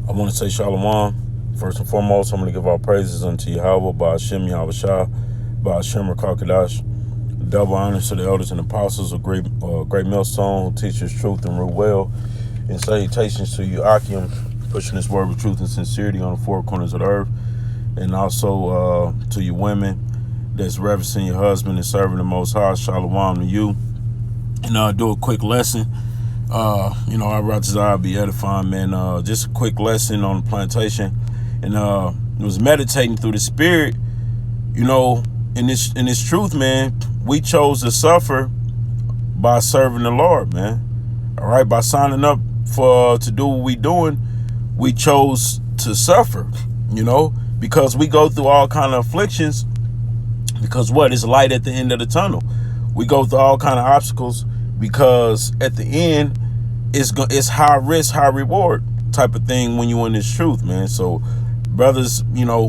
I want to say Shalom. First and foremost, I'm going to give our praises unto Yahweh, Ba'ashem Yahweh Shah, Ba'ashem Rakakadash. Double honors to the elders and apostles of great millstone who teach us truth and rule well. And salutations to you, Akim, pushing this word with truth and sincerity on the four corners of the earth. And also to you women that's reverencing your husband and serving the Most High. Shalom to you. And I'll do a quick lesson. I'd rather be edifying, man. Just a quick lesson on the plantation. And it was meditating through the spirit, in this truth, man. We chose to suffer by serving the Lord, man. All right, by signing up to do what we doing, we chose to suffer, because we go through all kind of afflictions. Because it's light at the end of the tunnel. We go through all kind of obstacles because at the end, it's high risk, high reward type of thing when you're in this truth, man. So brothers,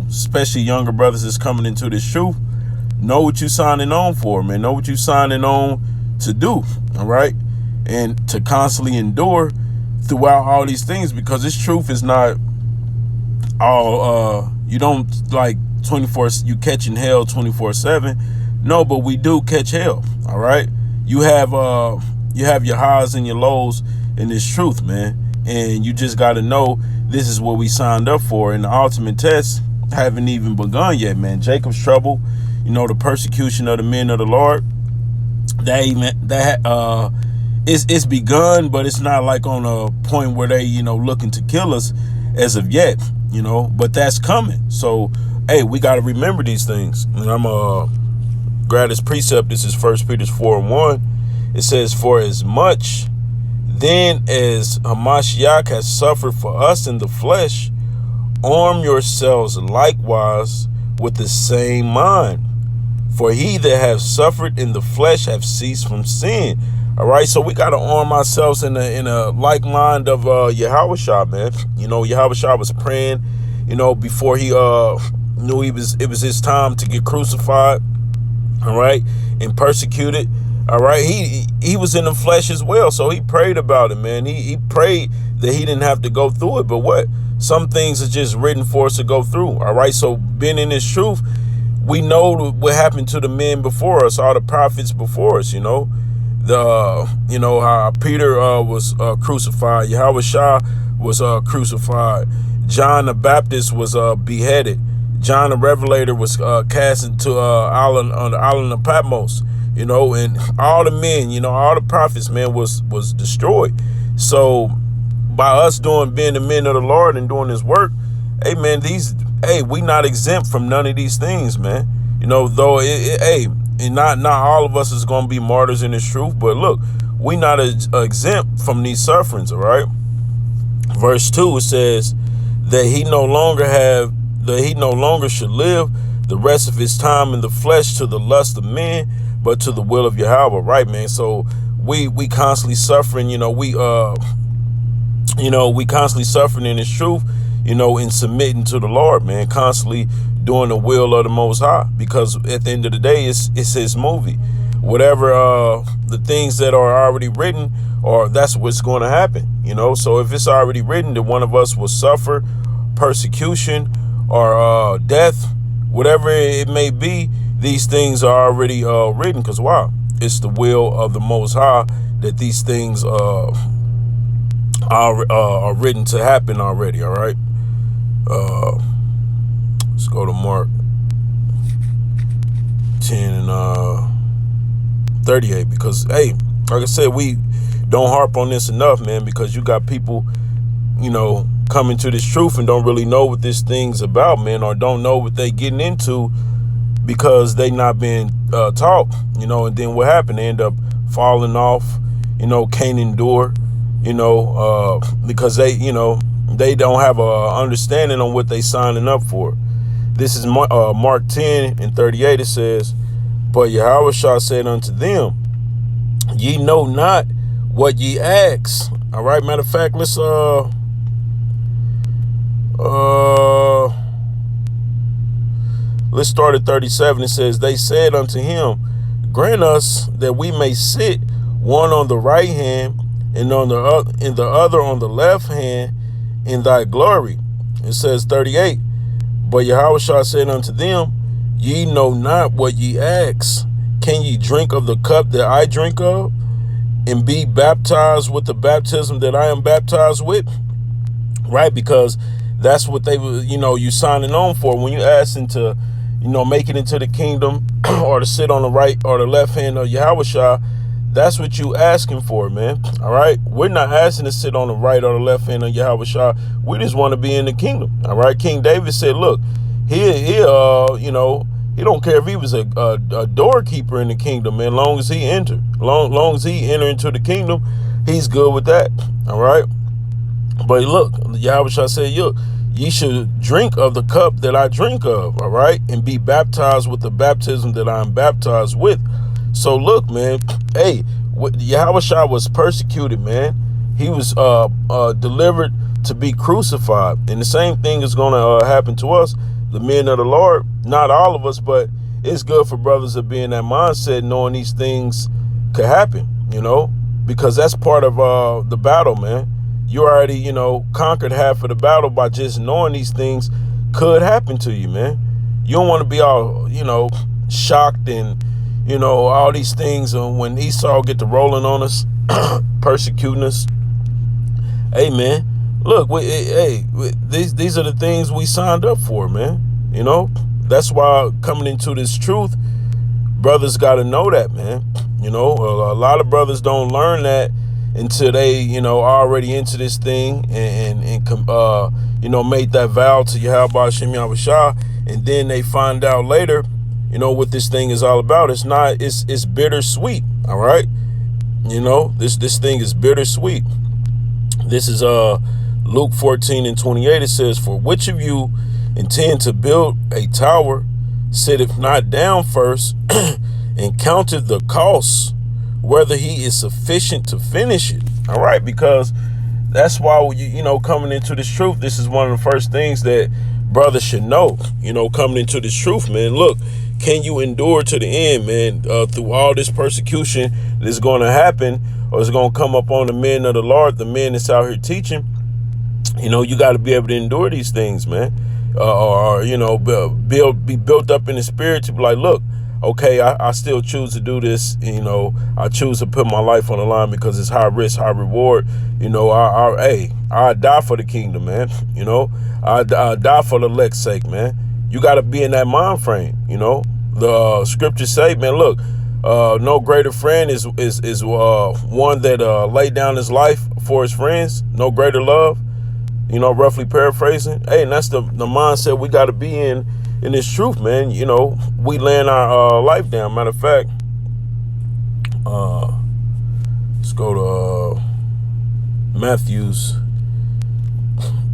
especially younger brothers that's coming into this truth, know what you're signing on for, man. Know what you're signing on to do, all right? And to constantly endure throughout all these things, because this truth is not all, you don't like 24, you catching hell 24/7. No, but we do catch hell, all right? You have your highs and your lows in this truth, man. And you just got to know this is what we signed up for. And the ultimate test haven't even begun yet, man. Jacob's trouble, the persecution of the men of the Lord, it's begun, but it's not like on a point where they, looking to kill us as of yet, but that's coming. So, hey, we got to remember these things. And I'm grab this precept. This is 1 Peter 4:1. It says, for as much then as Hamashiach has suffered for us in the flesh, arm yourselves likewise with the same mind. For he that has suffered in the flesh have ceased from sin. All right, so we got to arm ourselves in a like mind of Yahweh Shah, man. Yahweh Shah was praying, before he knew it was his time to get crucified, all right, and persecuted. All right, he was in the flesh as well, so he prayed about it, man. He prayed that he didn't have to go through it, but some things are just written for us to go through. All right, so being in this truth, we know what happened to the men before us, all the prophets before us. How Peter was crucified, Yahweh Shah was crucified, John the Baptist was beheaded, John the Revelator was cast into on the island of Patmos. And all the men, all the prophets, man, was destroyed. So by us being the men of the Lord and doing this work, hey, man, we not exempt from none of these things, man. Though and not all of us is going to be martyrs in this truth, but look, we not exempt from these sufferings, all right? Verse 2, it says that he no longer should live the rest of his time in the flesh to the lust of men, but to the will of Yahweh, right, man? So we constantly suffering, we constantly suffering in this truth, in submitting to the Lord, man, constantly doing the will of the Most High, because at the end of the day, it's his movie. Whatever the things that are already written, or that's what's going to happen, So if it's already written that one of us will suffer persecution or death, whatever it may be, these things are already written, because why? It's the will of the Most High that these things are written to happen already, all right? Let's go to Mark 10 and 38, because, hey, like I said, we don't harp on this enough, man, because you got people, coming to this truth and don't really know what this thing's about, man, or don't know what they getting into because they not being taught, and then what happened? They end up falling off, can't endure, because they don't have a understanding on what they signing up for. This is Mark 10 and 38. It says, but Yahweh Shah said unto them, ye know not what ye ask. All right, matter of fact, let's let's start at 37. It says, they said unto him, grant us that we may sit one on the right hand and on the other on the left hand in thy glory. It says 38. But Yahushua said unto them, ye know not what ye ask. Can ye drink of the cup that I drink of, and be baptized with the baptism that I am baptized with? Right? Because that's what they were, you signing on for when you asking to, make it into the kingdom or to sit on the right or the left hand of Yahushua. That's what you asking for, man. All right. We're not asking to sit on the right or the left hand of Yahushua. We just want to be in the kingdom. All right. King David said, look, he don't care if he was a doorkeeper in the kingdom, man. Long as he enter into the kingdom, he's good with that. All right. But look, Yahushua said, look, ye should drink of the cup that I drink of, all right, and be baptized with the baptism that I am baptized with. So look, man, hey, Yahushua was persecuted, man. He was delivered to be crucified. And the same thing is going to happen to us, the men of the Lord. Not all of us, but it's good for brothers to be in that mindset, knowing these things could happen, because that's part of the battle, man. You already, conquered half of the battle by just knowing these things could happen to you, man. You don't want to be all, shocked and, all these things when Esau get to rolling on us, persecuting us. Hey, man, look, these are the things we signed up for, man. That's why coming into this truth, brothers got to know that, man. A lot of brothers don't learn that until they, already into this thing and made that vow to Yahweh Hashem Yahushua, and then they find out later, what this thing is all about. It's bittersweet. All right. This thing is bittersweet. This is Luke 14:28. It says, for which of you intend to build a tower, sitteth not down first and counteth the cost, whether he is sufficient to finish it. All right. Because that's why, coming into this truth, this is one of the first things that brothers should know, coming into this truth, man. Look, can you endure to the end, man, through all this persecution that's going to happen or is going to come up on the men of the Lord, the men that's out here teaching? You got to be able to endure these things, man, or be built up in the spirit to be like, look, okay, I still choose to do this. I choose to put my life on the line because it's high risk, high reward. I die for the kingdom, man. I die for the elect's sake, man. You got to be in that mind frame. The scriptures say, man, look, no greater friend is one that laid down his life for his friends. No greater love, roughly paraphrasing. Hey, and that's the mindset we got to be in this truth, man. We laying our life down. Matter of fact, let's go to Matthew's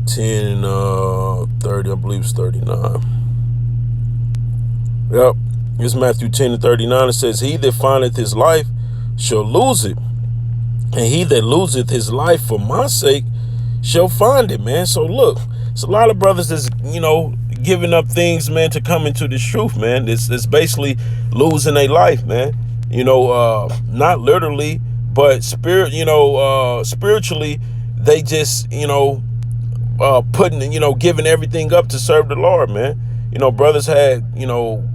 10 30, I believe it's 39. Yep, it's Matthew 10:39. It says, he that findeth his life shall lose it, and he that loseth his life for my sake shall find it, man. So look, it's a lot of brothers that's, giving up things, man, to come into this truth, man. It's basically losing their life, man. Not literally, but spiritually, they just, giving everything up to serve the Lord, man. Brothers had,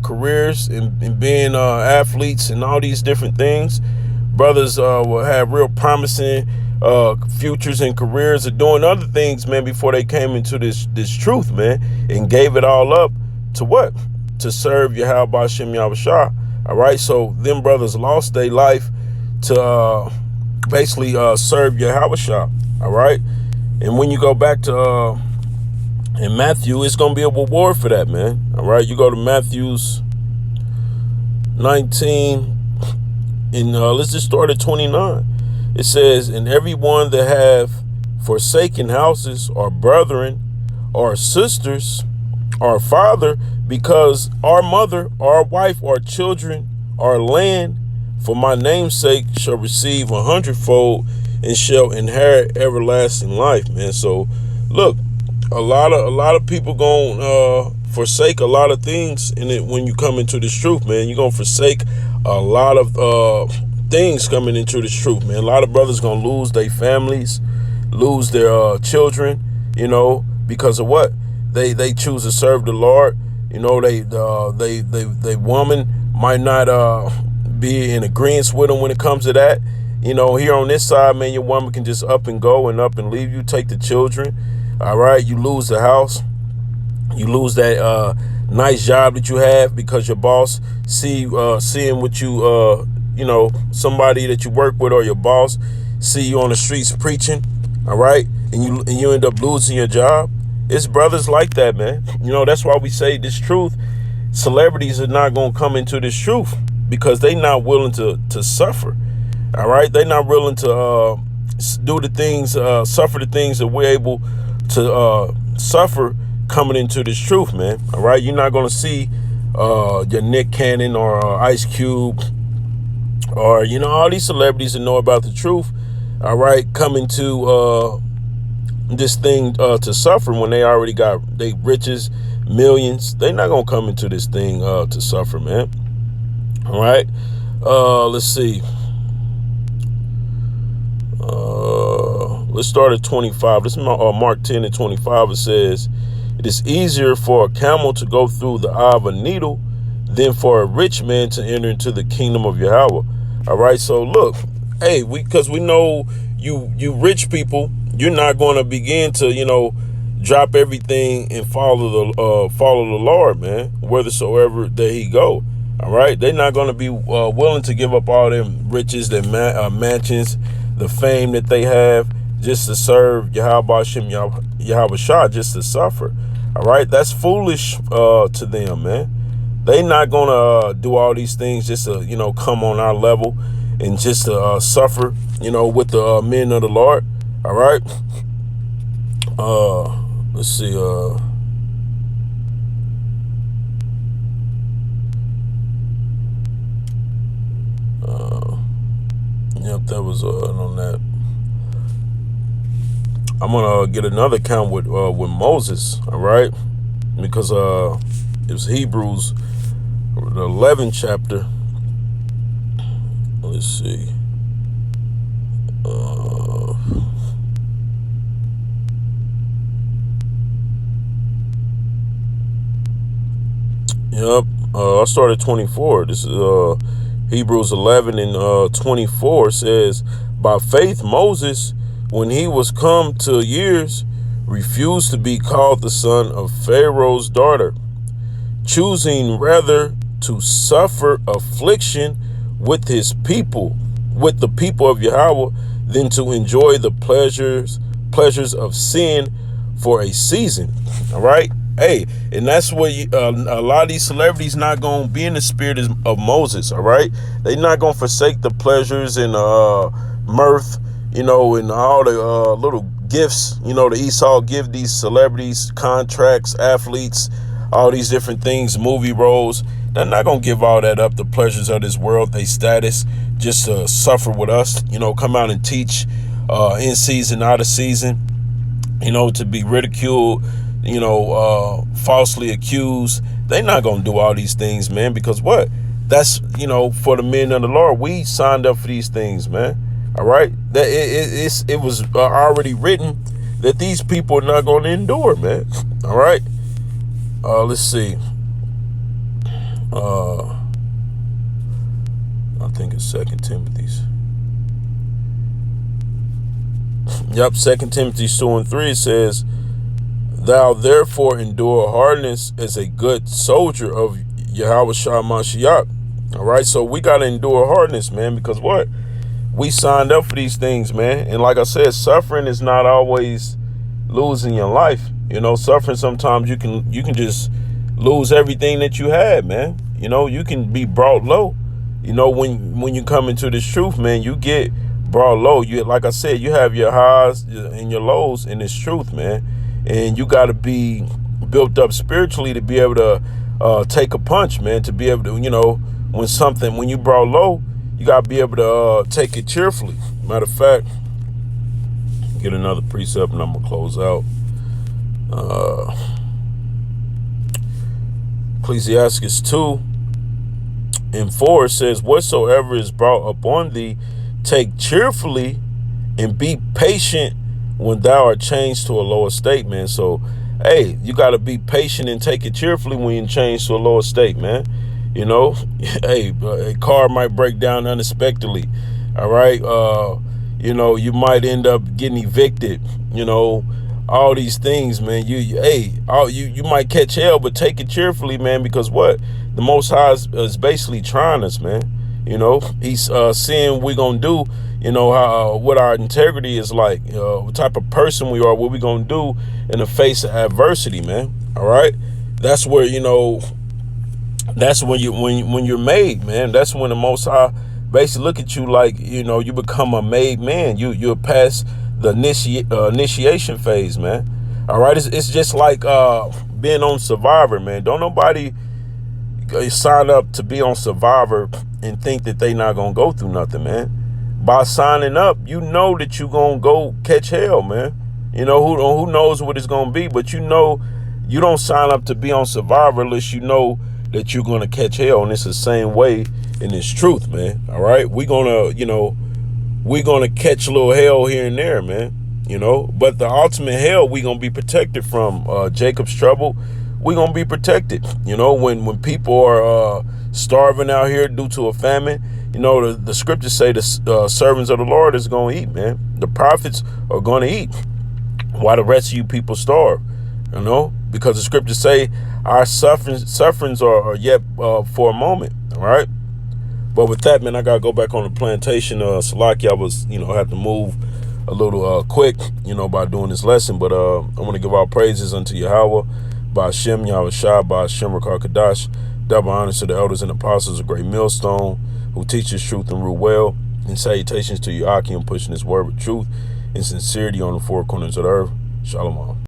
careers and being athletes and all these different things. Brothers will have real promising futures and careers of doing other things, man, before they came into this truth, man, and gave it all up to what? To serve Yahweh Hashem Yahushua. All right. So them brothers lost their life to basically serve Yahushua. All right. And when you go back to in Matthew, it's going to be a reward for that, man. All right. You go to Matthew's 19 and let's just start at 29. It says, and everyone that have forsaken houses or brethren or sisters or father, because our mother or wife or children or land for my name's sake shall receive 100-fold and shall inherit everlasting life, man. So look, a lot of people gonna forsake a lot of things in it when you come into this truth, man. You're gonna forsake a lot of things coming into this truth, man. A lot of brothers gonna lose their families, lose their children, because of what? They choose to serve the Lord. They woman might not be in agreement with them when it comes to that. Here on this side, man, your woman can just up and go and up and leave you, take the children. All right, you lose the house. You lose that nice job that you have because your boss seeing what you somebody that you work with or your boss see you on the streets preaching. All right, and you end up losing your job. It's brothers like that, man. That's why we say this truth. Celebrities are not going to come into this truth because they not willing to suffer. All right, they're not willing to do the things, suffer the things that we're able to suffer coming into this truth, man. All right, you're not going to see your Nick Cannon or Ice Cube or all these celebrities that know about the truth. All right, coming to this thing to suffer when they already got they riches, millions. They're not gonna come into this thing to suffer, man. All right, let's see. Let's start at 25. This is Mark 10 and 25. It says, "It is easier for a camel to go through the eye of a needle than for a rich man to enter into the kingdom of Yahweh." All right, so look, hey, because we know you rich people. You're not going to begin to, drop everything and follow the Lord, man, whithersoever that he go. All right. They're not going to be willing to give up all them riches, their mansions, the fame that they have just to serve Yahweh Shem Yahweh Shah, just to suffer. All right. That's foolish to them, man. They not going to do all these things just to, come on our level and just to suffer, with the men of the Lord. All right. Let's see. Yep, that was on that. I'm gonna get another count with Moses. All right, because it was Hebrews, the 11th chapter. Let's see. Yep. I started 24. This is Hebrews 11 and 24 says, "By faith Moses, when he was come to years, refused to be called the son of Pharaoh's daughter, choosing rather to suffer affliction with the people of Yahweh, than to enjoy the pleasures of sin for a season." All right. Hey, and that's what a lot of these celebrities not going to be in the spirit of Moses. All right. They're not going to forsake the pleasures and mirth, and all the little gifts, that Esau give these celebrities, contracts, athletes, all these different things, movie roles. They're not going to give all that up, the pleasures of this world, their status, just to suffer with us, come out and teach in season, out of season, to be ridiculed, falsely accused. They're not going to do all these things, man, because what? That's, for the men of the Lord. We signed up for these things, man. All right. That it was already written that these people are not going to endure, man. All right. Let's see. I think it's 2 Timothy's. Yep, 2 Timothy 2 and 3 says, "Thou therefore endure hardness as a good soldier of Yahweh Shah Mashiach." All right, so we got to endure hardness, man, because what? We signed up for these things, man. And like I said, suffering is not always losing your life. Suffering, sometimes you can just lose everything that you had, man. You can be brought low. When you come into this truth, man, you get brought low. You, like I said, you have your highs and your lows in this truth, man. And you got to be built up spiritually to be able to take a punch, man, to be able to, when you brought low, you got to be able to take it cheerfully. Matter of fact, get another precept and I'm going to close out. Ecclesiastes 2 and 4 says, "Whatsoever is brought upon thee, take cheerfully and be patient when thou art changed to a lower state, man. So, hey, you got to be patient and take it cheerfully when you change to a lower state, man. You know, hey, a car might break down unexpectedly. All right. You know, you might end up getting evicted, you know, all these things, man. You might catch hell, but take it cheerfully, man, because what? The Most High is basically trying us, man. You know, he's seeing what we're going to do, you know, how what our integrity is like, what type of person we are, what we're going to do in the face of adversity, man. All right. That's where, you know, that's when you're made, man. That's when the Most High basically look at you like, you know, you become a made man. You're past the initiation phase, man. All right. It's just like being on Survivor, man. Don't nobody sign up to be on Survivor and think that they not gonna go through nothing, man. By signing up, you know that you gonna go catch hell, man. You know, who knows what it's gonna be, but you know you don't sign up to be on Survivor unless you know that you're gonna catch hell. And it's the same way in this truth, man. All right, we're gonna catch a little hell here and there, man. You know, but the ultimate hell we gonna be protected from. Jacob's trouble, we gonna be protected. You know, when people are starving out here due to a famine, you know, the scriptures say the servants of the Lord is gonna eat, man. The prophets are gonna eat while the rest of you people starve. You know, because the scriptures say our sufferings are yet for a moment. All right. But with that, man, I gotta go back on the plantation. Salaki, I was, you know, had to move a little quick, you know, by doing this lesson. But I want to give all praises unto Yahweh, by Hashem, Yahweh Shah, by Hashem Rakakadash. Double honors to the elders and apostles, a great millstone who teaches truth and rule well. And salutations to Yakim, pushing his word with truth and sincerity on the four corners of the earth. Shalom.